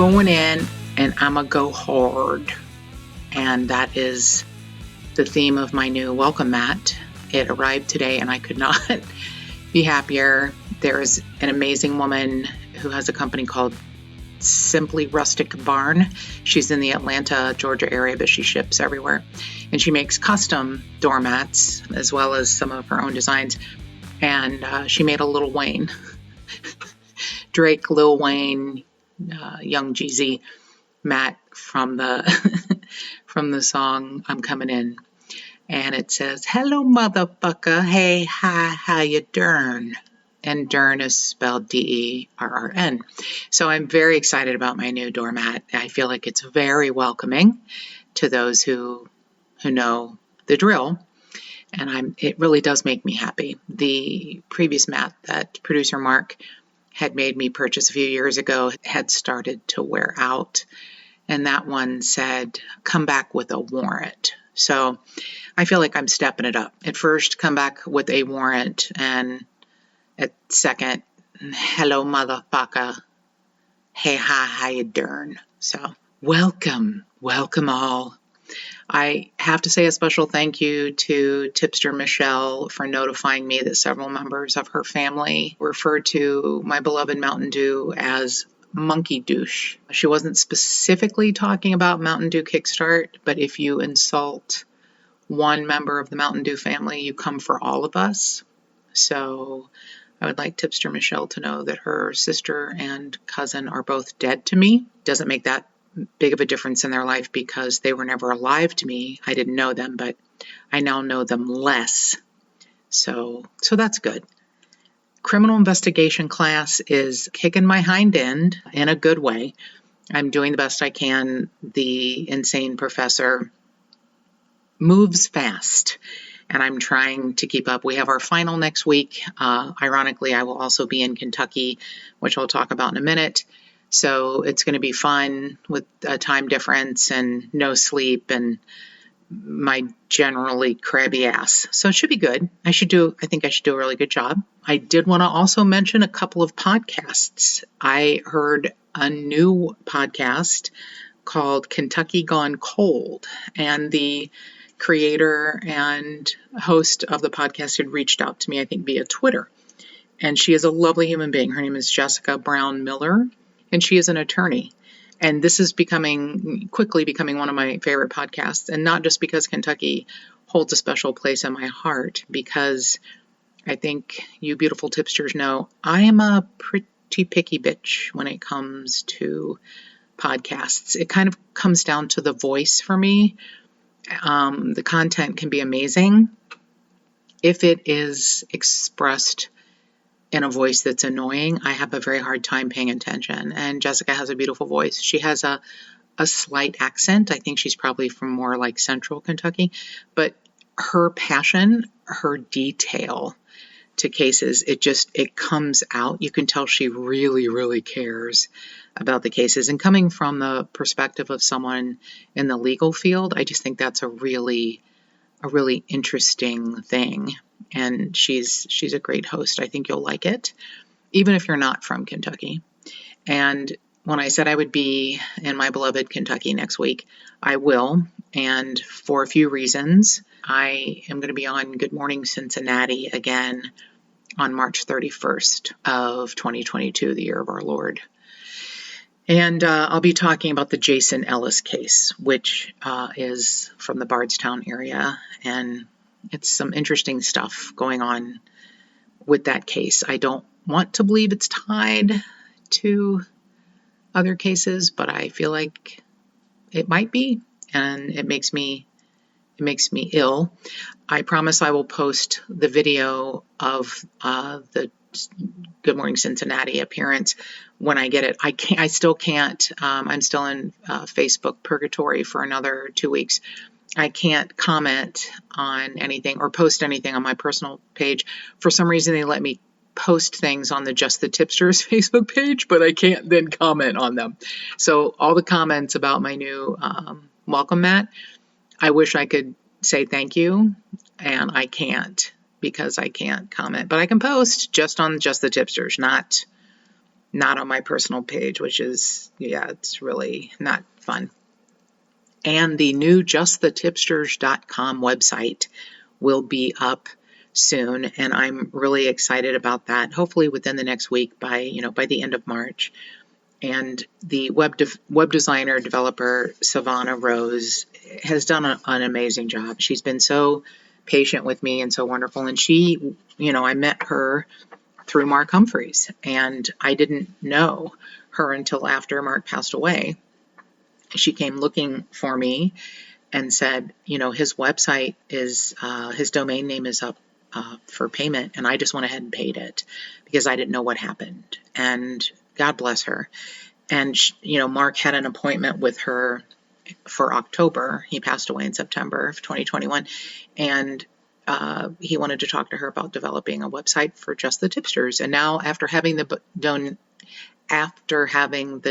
going in and I'm going to go hard. And that is the theme of my new welcome mat. It arrived today and I could not be happier. There is an amazing woman who has a company called Simply Rustic Barn. She's in the Atlanta, Georgia area, but she ships everywhere. And she makes custom doormats as well as some of her own designs. And she made a Lil Wayne, Drake, Lil Wayne, Young Jeezy mat from the from the song I'm Coming In. And it says, "Hello, motherfucker. Hey, hi, how you doing?" And Dern is spelled D-E-R-R-N. So I'm very excited about my new doormat. I feel like it's very welcoming to those who know the drill. And it really does make me happy. The previous mat that producer Mark had made me purchase a few years ago had started to wear out. And that one said, "Come back with a warrant." So I feel like I'm stepping it up. At first, come back with a warrant, and at second, "Hello, motherfucker. Hey, hi, how you doing?" So welcome all. I have to say a special thank you to Tipster Michelle for notifying me that several members of her family refer to my beloved Mountain Dew as Monkey Douche. She wasn't specifically talking about Mountain Dew Kickstart, but if you insult one member of the Mountain Dew family, you come for all of us. So I would like Tipster Michelle to know that her sister and cousin are both dead to me. Doesn't make that big of a difference in their life because they were never alive to me. I didn't know them, but I now know them less. So that's good. Criminal investigation class is kicking my hind end in a good way. I'm doing the best I can. The insane professor moves fast, and I'm trying to keep up. We have our final next week. Ironically, I will also be in Kentucky, which I'll talk about in a minute. So it's going to be fun with a time difference and no sleep and my generally crabby ass. So it should be good. I think I should do a really good job. I did want to also mention a couple of podcasts. I heard a new podcast called Kentucky Gone Cold, and the creator and host of the podcast had reached out to me, I think, via Twitter. And she is a lovely human being. Her name is Jessica Brown Miller, and she is an attorney. And this is quickly becoming one of my favorite podcasts. And not just because Kentucky holds a special place in my heart, because I think you beautiful tipsters know I am a pretty picky bitch when it comes to podcasts. It kind of comes down to the voice for me. The content can be amazing if it is expressed in a voice that's annoying. I have a very hard time paying attention. And Jessica has a beautiful voice. She has a slight accent. I think she's probably from more like central Kentucky. But her passion, her detail to cases, it comes out. You can tell she really, really cares about the cases. And coming from the perspective of someone in the legal field, I just think that's a really interesting thing. And she's a great host. I think you'll like it, even if you're not from Kentucky. And when I said I would be in my beloved Kentucky next week, I will. And for a few reasons, I am going to be on Good Morning Cincinnati again on March 31st of 2022, the year of our Lord. And I'll be talking about the Jason Ellis case, which is from the Bardstown area. And it's some interesting stuff going on with that case. I don't want to believe it's tied to other cases, but I feel like it might be, and it makes me ill. I promise I will post the video of the Good Morning Cincinnati appearance when I get it. I still can't. I'm still in Facebook purgatory for another 2 weeks. I can't comment on anything or post anything on my personal page. For some reason, they let me post things on the Just the Tipsters Facebook page, but I can't then comment on them. So all the comments about my new welcome mat, I wish I could say thank you, and I can't because I can't comment. But I can post just on Just the Tipsters, not not on my personal page, which is, it's really not fun. And the new justthetipsters.com website will be up soon, and I'm really excited about that. Hopefully within the next week, by the end of March. And the web designer developer Savannah Rose has done an amazing job. She's been so patient with me and so wonderful. And she, I met her through Mark Humphreys, and I didn't know her until after Mark passed away. She came looking for me and said, his website is, his domain name is up for payment, and I just went ahead and paid it because I didn't know what happened. And God bless her. And, Mark had an appointment with her for October. He passed away in September of 2021. And he wanted to talk to her about developing a website for Just the Tipsters. And now, after having the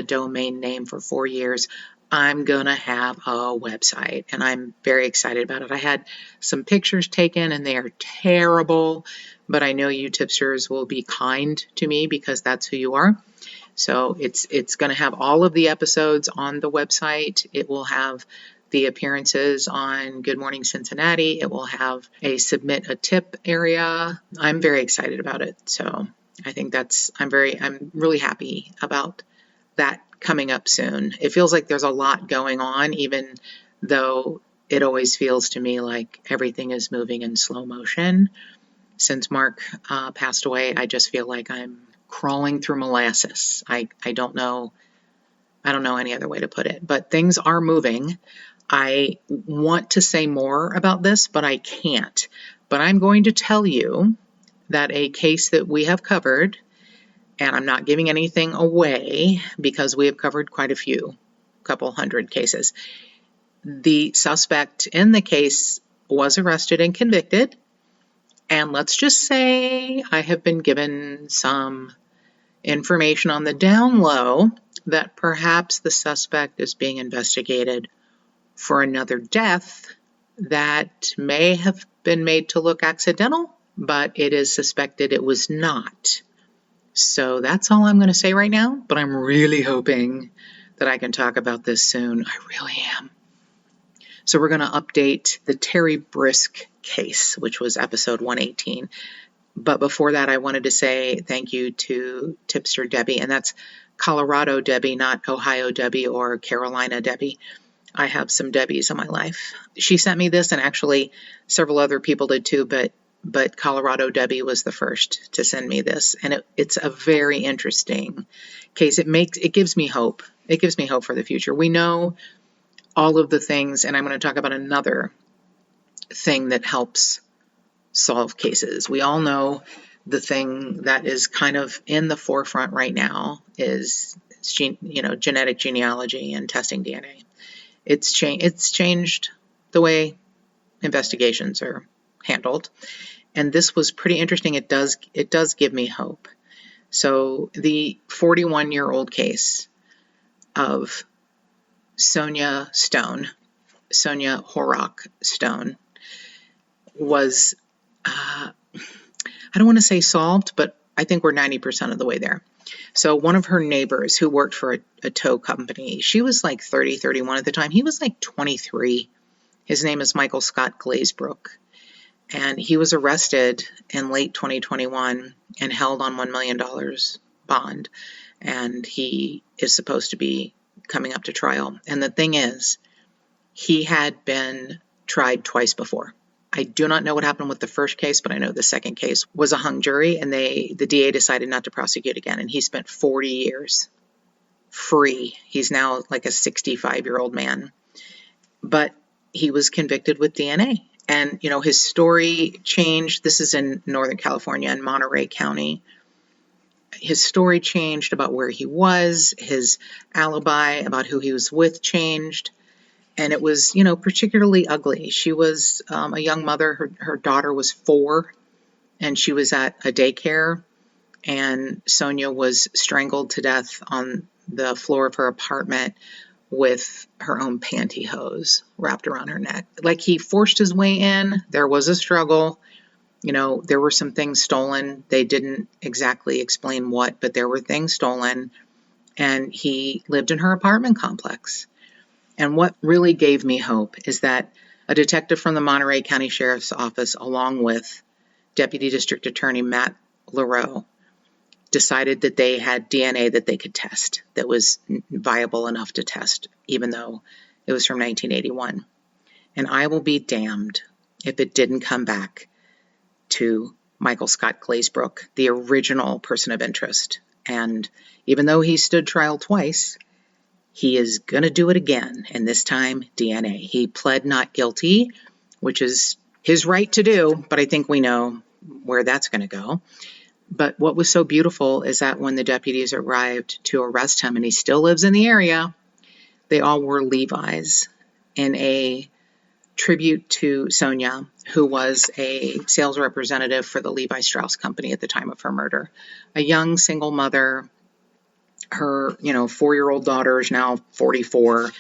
domain name for 4 years, I'm going to have a website, and I'm very excited about it. I had some pictures taken, and they are terrible, but I know you tipsters will be kind to me because that's who you are. So it's going to have all of the episodes on the website. It will have the appearances on Good Morning Cincinnati. It will have a submit a tip area. I'm very excited about it. So I think I'm really happy about that coming up soon. It feels like there's a lot going on, even though it always feels to me like everything is moving in slow motion. Since Mark passed away, I just feel like I'm crawling through molasses. I don't know any other way to put it, but things are moving. I want to say more about this, but I can't. But I'm going to tell you that a case that we have covered, and I'm not giving anything away because we have covered quite a couple hundred cases. The suspect in the case was arrested and convicted. And let's just say I have been given some information on the down low that perhaps the suspect is being investigated for another death that may have been made to look accidental, but it is suspected it was not. So that's all I'm going to say right now, but I'm really hoping that I can talk about this soon. I really am. So we're going to update the Terry Brisk case, which was episode 118. But before that, I wanted to say thank you to Tipster Debbie, and that's Colorado Debbie, not Ohio Debbie or Carolina Debbie. I have some Debbies in my life. She sent me this, and actually several other people did too, but Colorado Debbie was the first to send me this, and it's a very interesting case. It gives me hope. It gives me hope for the future. We know all of the things, and I'm going to talk about another thing that helps solve cases. We all know the thing that is kind of in the forefront right now is genetic genealogy and testing DNA. It's changed the way investigations are handled, and this was pretty interesting. It does give me hope. So the 41-year-old case of Sonia Horrock Stone was, I don't want to say solved, but I think we're 90% of the way there. So one of her neighbors who worked for a tow company, she was like 30, 31 at the time. He was like 23. His name is Michael Scott Glazebrook. And he was arrested in late 2021 and held on $1 million bond. And he is supposed to be coming up to trial. And the thing is, he had been tried twice before. I do not know what happened with the first case, but I know the second case was a hung jury, and the DA decided not to prosecute again, and he spent 40 years free. He's now like a 65-year-old man, but he was convicted with DNA. And, his story changed. This is in Northern California in Monterey County. His story changed about where he was. His alibi about who he was with changed. And it was, particularly ugly. She was a young mother. Her daughter was 4, and she was at a daycare. And Sonia was strangled to death on the floor of her apartment with her own pantyhose wrapped around her neck. Like, he forced his way in. There was a struggle. There were some things stolen. They didn't exactly explain what, but there were things stolen. And he lived in her apartment complex. And what really gave me hope is that a detective from the Monterey County Sheriff's Office, along with Deputy District Attorney Matt LaRoe, decided that they had DNA that they could test that was viable enough to test, even though it was from 1981. And I will be damned if it didn't come back to Michael Scott Glazebrook, the original person of interest. And even though he stood trial twice, he is going to do it again, and this time DNA. He pled not guilty, which is his right to do, but I think we know where that's going to go. But what was so beautiful is that when the deputies arrived to arrest him, and he still lives in the area, they all wore Levi's in a tribute to Sonia, who was a sales representative for the Levi Strauss Company at the time of her murder. A young single mother. Her, 4-year-old daughter is now 44,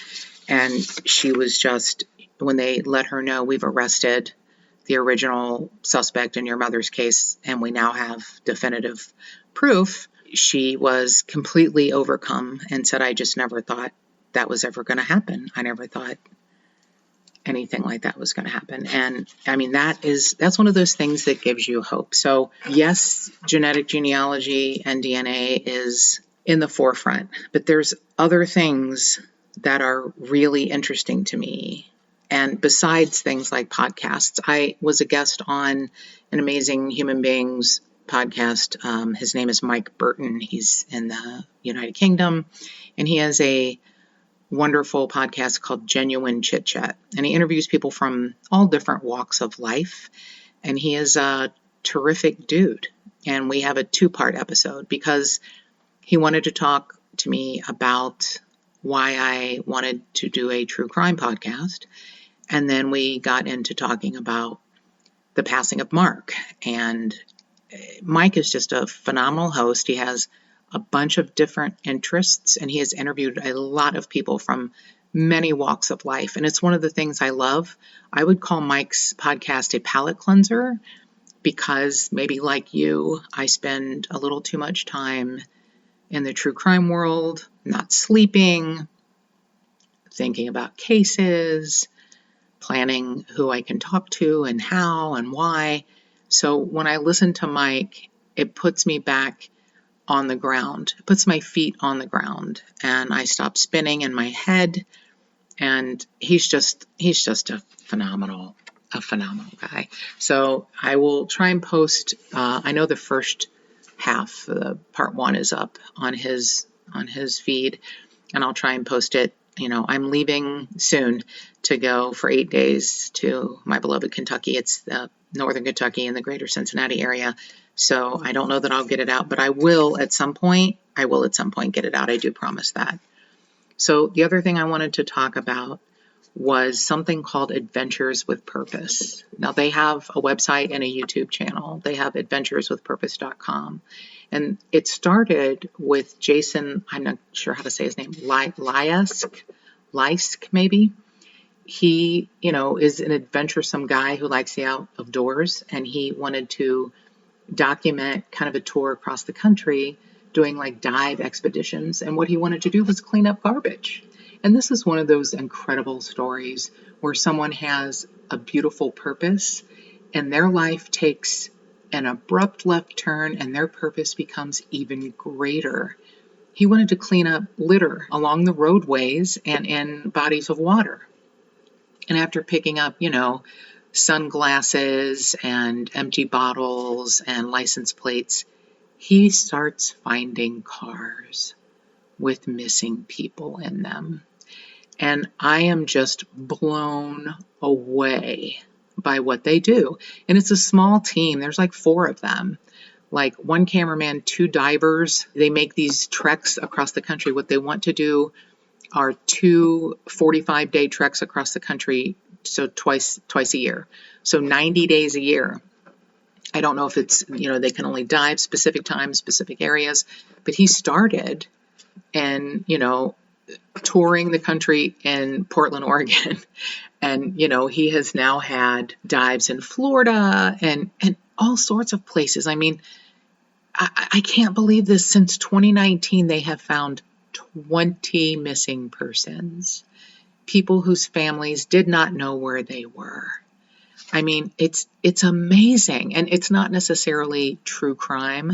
and she was just, when they let her know, we've arrested the original suspect in your mother's case, and we now have definitive proof, she was completely overcome and said, I just never thought that was ever going to happen. I never thought anything like that was going to happen. And I mean, that's one of those things that gives you hope. So yes, genetic genealogy and DNA is in the forefront, but there's other things that are really interesting to me. And besides things like podcasts, I was a guest on an Amazing Human Beings podcast. His name is Mike Burton. He's in the United Kingdom, and he has a wonderful podcast called Genuine Chit Chat. And he interviews people from all different walks of life. And he is a terrific dude. And we have a 2-part episode because he wanted to talk to me about why I wanted to do a true crime podcast. And then we got into talking about the passing of Mark. And Mike is just a phenomenal host. He has a bunch of different interests, and he has interviewed a lot of people from many walks of life. And it's one of the things I love. I would call Mike's podcast a palate cleanser because maybe like you, I spend a little too much time in the true crime world, not sleeping, thinking about cases, planning who I can talk to and how and why. So when I listen to Mike, it puts me back on the ground. It puts my feet on the ground, and I stop spinning in my head. And he's just a phenomenal guy. So I will try and post. I know the first half, part 1, is up on his feed, and I'll try and post it. I'm leaving soon to go for 8 days to my beloved Kentucky. It's northern Kentucky in the greater Cincinnati area. So I don't know that I'll get it out, but I will at some point get it out. I do promise that. So the other thing I wanted to talk about was something called Adventures with Purpose. Now they have a website and a YouTube channel. They have adventureswithpurpose.com. And it started with Jason, I'm not sure how to say his name, Lysk maybe. He, is an adventuresome guy who likes the out of doors, and he wanted to document kind of a tour across the country doing like dive expeditions. And what he wanted to do was clean up garbage. And this is one of those incredible stories where someone has a beautiful purpose and their life takes an abrupt left turn and their purpose becomes even greater. He wanted to clean up litter along the roadways and in bodies of water. And after picking up, sunglasses and empty bottles and license plates, he starts finding cars with missing people in them. And I am just blown away by what they do. And it's a small team. There's like 4 of them. Like 1 cameraman, 2 divers. They make these treks across the country. What they want to do are 2 45-day treks across the country, so twice a year. So 90 days a year. I don't know if it's, they can only dive specific times, specific areas, but he started and, touring the country in Portland, Oregon. And, he has now had dives in Florida and all sorts of places. I mean, I can't believe this. Since 2019, they have found 20 missing persons, people whose families did not know where they were. I mean, it's amazing. And it's not necessarily true crime,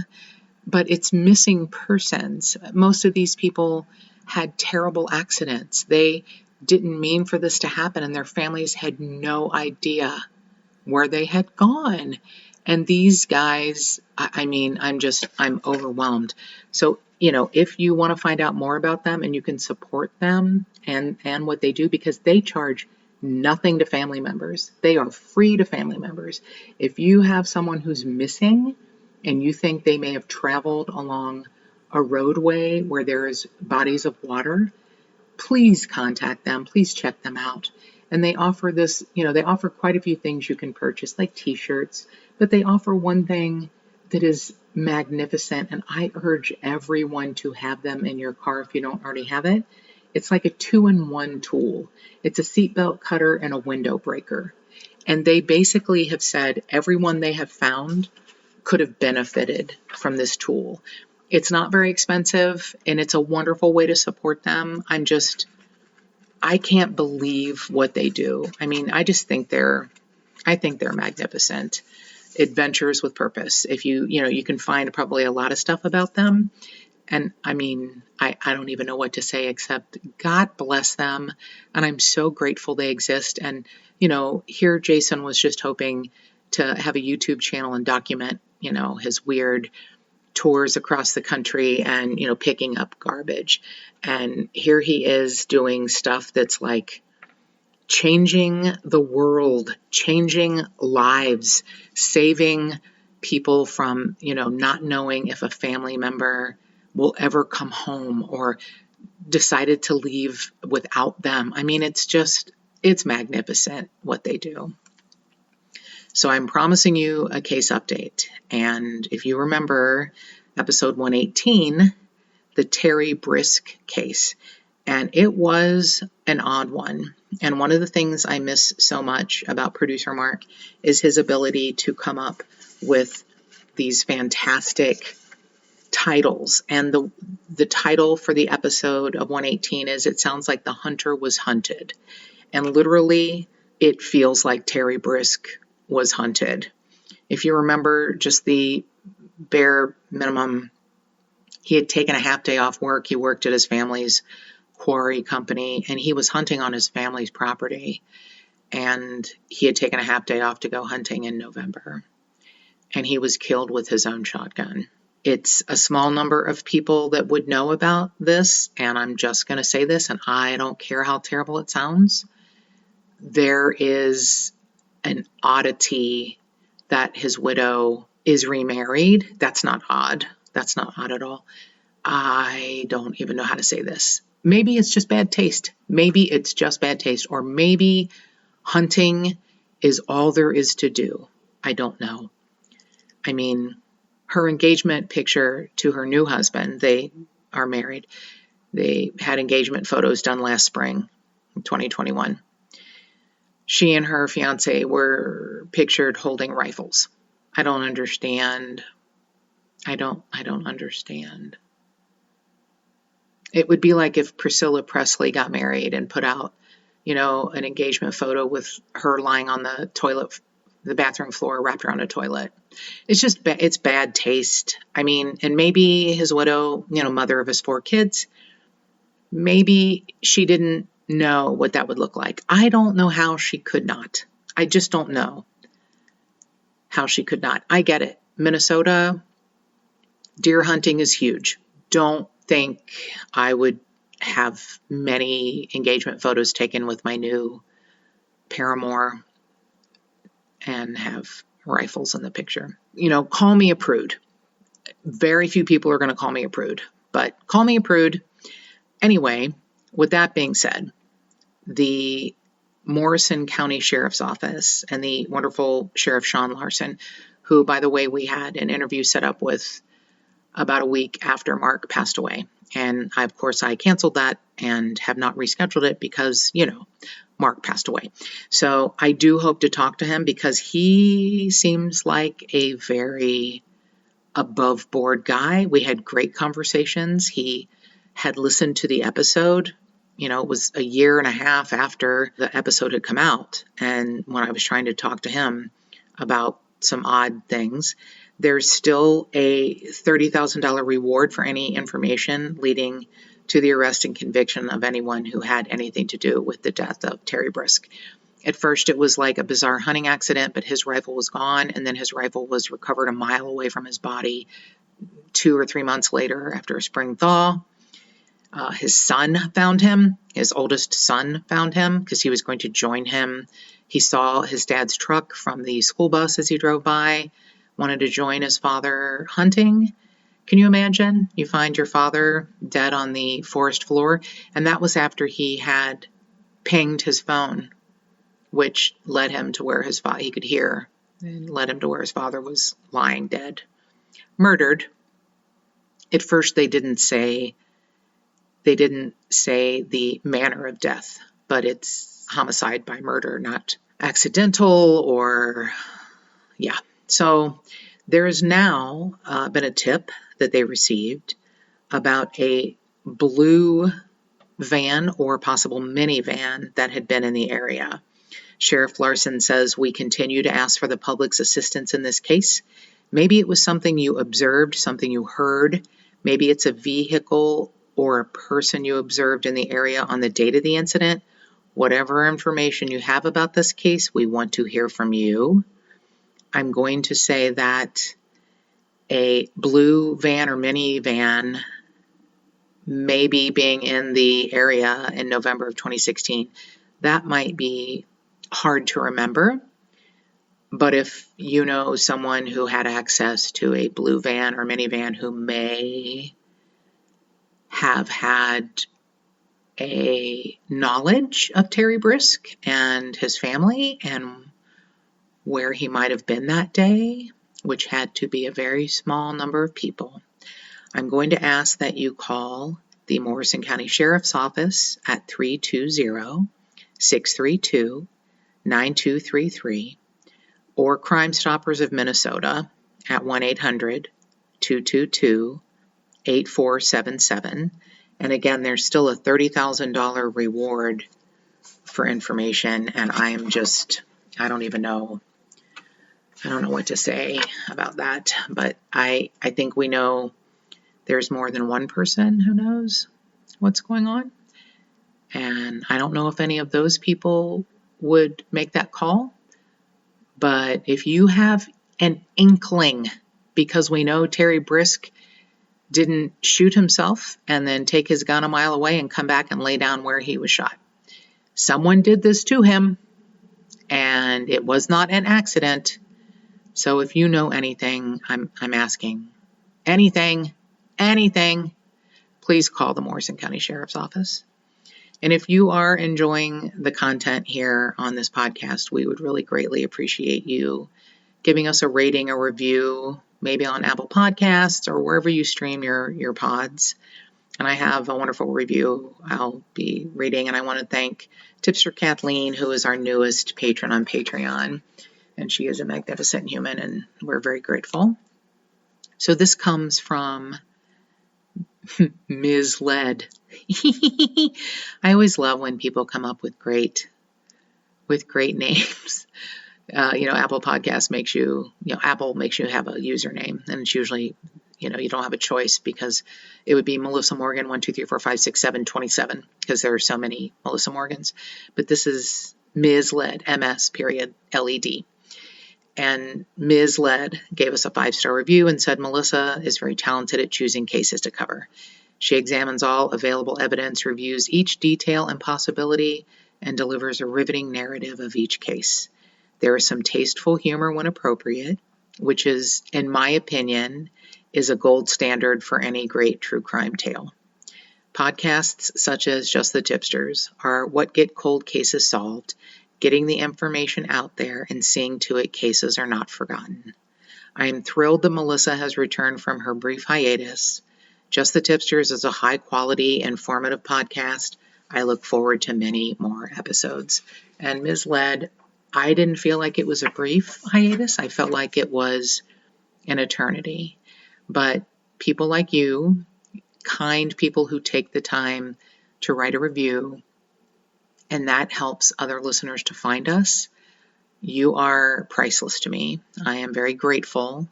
but it's missing persons. Most of these people had terrible accidents. They didn't mean for this to happen, and their families had no idea where they had gone. And these guys, I mean, I'm overwhelmed. So, if you want to find out more about them, and you can support them and what they do, because they charge nothing to family members. They are free to family members. If you have someone who's missing and you think they may have traveled along a roadway where there is bodies of water, please contact them. Please check them out. And they offer this, they offer quite a few things you can purchase, like t-shirts, but they offer one thing that is magnificent, and I urge everyone to have them in your car if you don't already have it. It's like a 2-in-1 tool. It's a seatbelt cutter and a window breaker. And they basically have said everyone they have found could have benefited from this tool. It's not very expensive, and it's a wonderful way to support them. I can't believe what they do. I mean, I think they're magnificent. Adventures with purpose. If you can find probably a lot of stuff about them. And I mean, I don't even know what to say except God bless them. And I'm so grateful they exist. And, here Jason was just hoping to have a YouTube channel and document, his weird tours across the country and, picking up garbage. And here he is doing stuff that's like changing the world, changing lives, saving people from, not knowing if a family member will ever come home or decided to leave without them. I mean, it's magnificent what they do. So I'm promising you a case update. And if you remember episode 118, the Terry Brisk case, and it was an odd one. And one of the things I miss so much about producer Mark is his ability to come up with these fantastic titles. And the title for the episode of 118 is It Sounds Like the Hunter Was Hunted. And literally, it feels like Terry Brisk was hunted. If you remember just the bare minimum, he had taken a half day off work. He worked at his family's quarry company, and he was hunting on his family's property. And he had taken a half day off to go hunting in November. And he was killed with his own shotgun. It's a small number of people that would know about this, and I'm just going to say this, and I don't care how terrible it sounds. There is an oddity that his widow is remarried. That's not odd. That's not odd at all. I don't even know how to say this. Maybe it's just bad taste. Maybe it's just bad taste. Or maybe hunting is all there is to do. I don't know. I mean, her engagement picture to her new husband, they are married. They had engagement photos done last spring, 2021. She and her fiance were pictured holding rifles. I don't understand. I don't understand. It would be like if Priscilla Presley got married and put out, an engagement photo with her lying on the toilet, the bathroom floor wrapped around a toilet. It's just, it's bad taste. I mean, and maybe his widow, mother of his 4 kids, maybe she didn't know what that would look like. I don't know how she could not. I just don't know how she could not. I get it. Minnesota, deer hunting is huge. Don't think I would have many engagement photos taken with my new paramour and have rifles in the picture. Call me a prude. Very few people are going to call me a prude, but call me a prude. Anyway, with that being said, the Morrison County Sheriff's Office and the wonderful Sheriff Sean Larson, who, by the way, we had an interview set up with about a week after Mark passed away. And of course, I canceled that and have not rescheduled it because, Mark passed away. So I do hope to talk to him because he seems like a very above board guy. We had great conversations. He had listened to the episode. It was a year and a half after the episode had come out. And when I was trying to talk to him about some odd things, there's still a $30,000 reward for any information leading to the arrest and conviction of anyone who had anything to do with the death of Terry Brisk. At first, it was like a bizarre hunting accident, but his rifle was gone, and then his rifle was recovered a mile away from his body 2 or 3 months later after a spring thaw. His son found him. His oldest son found him because he was going to join him. He saw his dad's truck from the school bus as he drove by, wanted to join his father hunting. Can you imagine? You find your father dead on the forest floor, and that was after he had pinged his phone, which led him to where he could hear, and led him to where his father was lying dead, murdered. At first, they didn't say the manner of death, but it's homicide by murder, not accidental or, yeah. So there has now been a tip that they received about a blue van or possible minivan that had been in the area. Sheriff Larson says, "We continue to ask for the public's assistance in this case. Maybe it was something you observed, something you heard. Maybe it's a vehicle or a person you observed in the area on the date of the incident. Whatever information you have about this case, we want to hear from you." I'm going to say that a blue van or minivan maybe being in the area in November of 2016, that might be hard to remember. But if you know someone who had access to a blue van or minivan who may have had a knowledge of Terry Brisk and his family and where he might have been that day, which had to be a very small number of people, I'm going to ask that you call the Morrison County Sheriff's Office at 320-632-9233 or Crime Stoppers of Minnesota at 1-800-222-8477. And again, there's still a $30,000 reward for information, and I don't even know. I don't know what to say about that, but I think we know there's more than one person who knows what's going on. And I don't know if any of those people would make that call. But if you have an inkling, because we know Terry Brisk didn't shoot himself and then take his gun a mile away and come back and lay down where he was shot. Someone did this to him, and it was not an accident. So if you know anything, I'm asking anything, please call the Morrison County Sheriff's Office. And if you are enjoying the content here on this podcast, we would really greatly appreciate you giving us a rating, a review, maybe on Apple Podcasts or wherever you stream your pods. And I have a wonderful review I'll be reading. And I want to thank Tipster Kathleen, who is our newest patron on Patreon. And she is a magnificent human, and we're very grateful. So this comes from Ms. Led. I always love when people come up with great names. Apple Podcasts Apple makes you have a username, and it's usually, you don't have a choice because it would be Melissa Morgan 1 2 3 4 5 6 7 27 because there are so many Melissa Morgans. But this is Ms. Led, MS.LED. And Ms. Led gave us a 5-star review and said Melissa is very talented at choosing cases to cover. She examines all available evidence, reviews each detail and possibility, and delivers a riveting narrative of each case. There is some tasteful humor when appropriate, which is, in my opinion, is a gold standard for any great true crime tale. Podcasts such as Just the Tip-Sters are what get cold cases solved, getting the information out there and seeing to it cases are not forgotten. I am thrilled that Melissa has returned from her brief hiatus. Just the Tipsters is a high-quality, informative podcast. I look forward to many more episodes. And Ms. Led, I didn't feel like it was a brief hiatus. I felt like it was an eternity. But people like you, kind people who take the time to write a review, and that helps other listeners to find us, you are priceless to me. I am very grateful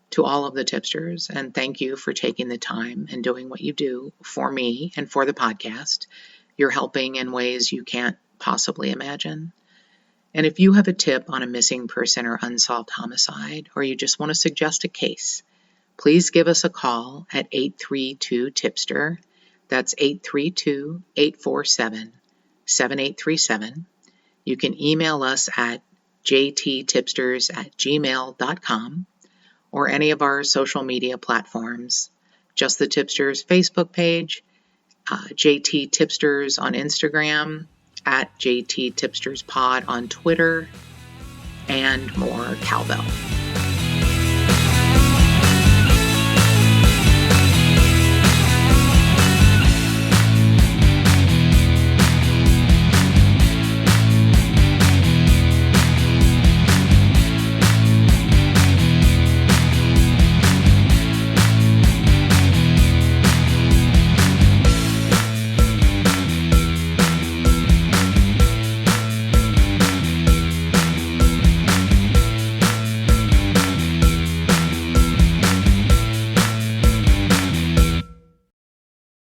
to all of the Tipsters, and thank you for taking the time and doing what you do for me and for the podcast. You're helping in ways you can't possibly imagine. And if you have a tip on a missing person or unsolved homicide, or you just want to suggest a case, please give us a call at 832-TIPSTER. That's 832-847-7837. You can email us at jttipsters@gmail.com or any of our social media platforms. Just the Tipsters Facebook page, JT Tipsters on Instagram, at JT Tipsters Pod on Twitter, and more cowbell.